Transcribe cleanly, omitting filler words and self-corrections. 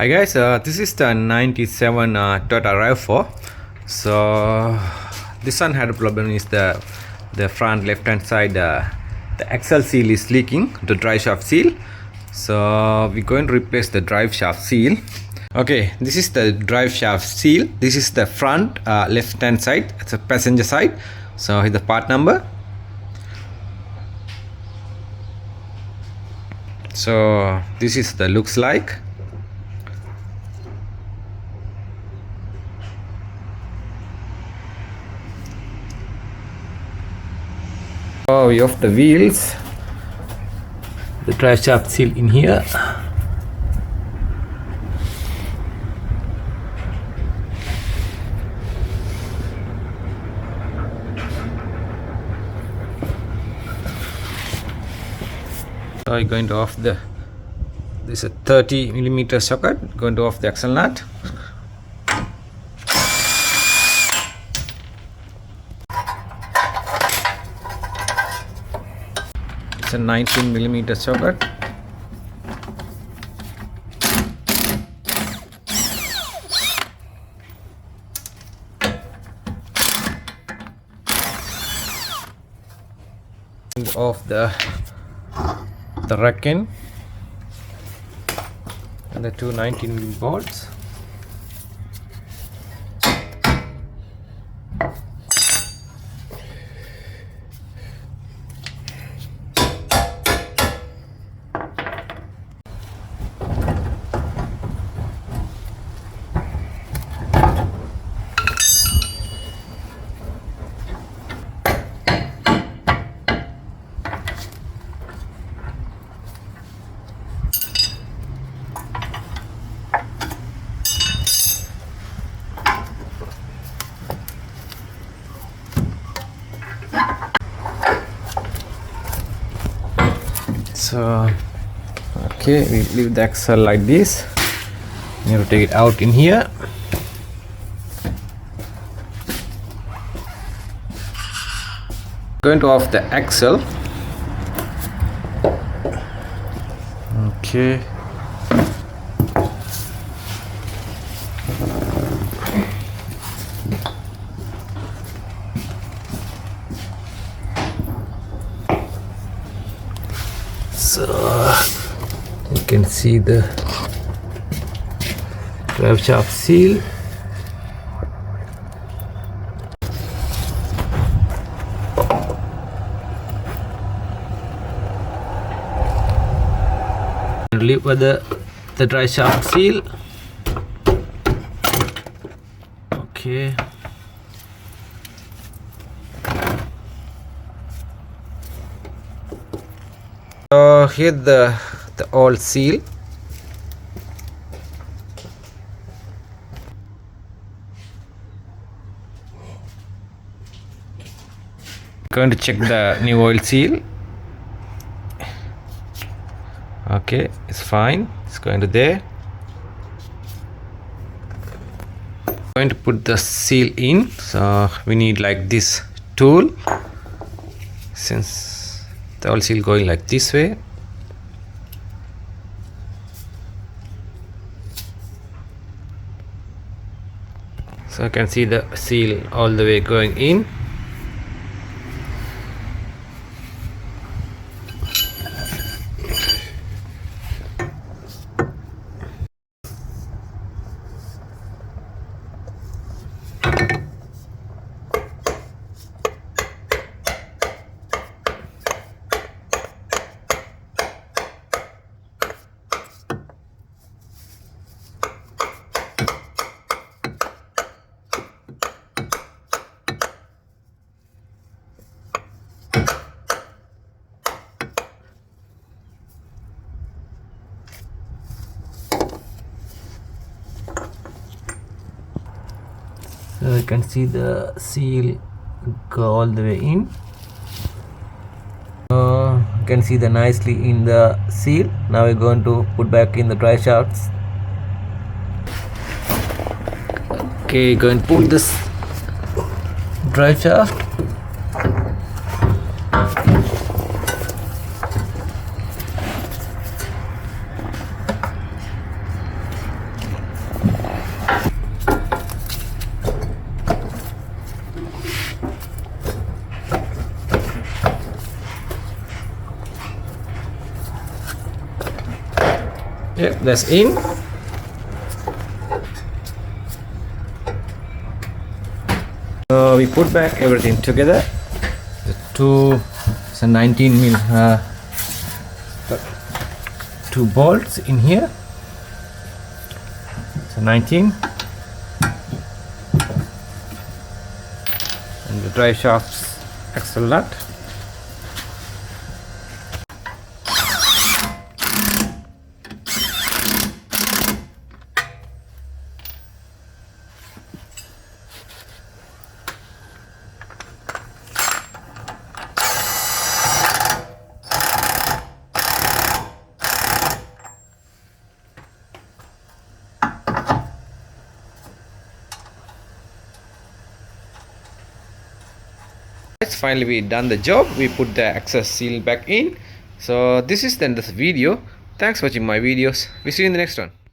Hi guys, this is the 97 Toyota RAV4. So this one had a problem is the front left hand side, the axle seal is leaking, the drive shaft seal. So we're going to replace the drive shaft seal. Okay, this is the drive shaft seal. This is the front left hand side, it's a passenger side. So here's the part number. So this is the looks like. Oh, we off the wheels, the drive shaft seal in here. So I'm going to off this is a 30mm socket, going to off the axle nut. It's a 19mm socket. And off the rack-in and the two 19mm bolts. So okay, we leave the axle like this. You have to take it out in here. Going to off the axle. Okay. So you can see the drive shaft seal. Leave the drive shaft seal. Okay. So here the old seal. Going to check the new oil seal. Okay, it's fine. It's going to there. Going to put the seal in. So we need like this tool, since the oil seal going like this way. So you can see the seal all the way going in. So you can see the seal go all the way in. You can see the nicely in the seal. Now we're going to put back in the drive shafts. Okay, going to put this drive shaft. Yep, that's in. So we put back everything together. The it's a 19 mil two bolts in here. So 19, and the drive shaft's axle nut. Finally we done the job. We put the access seal back in. So this is the end of the video. Thanks for watching my videos. We see you in the next one.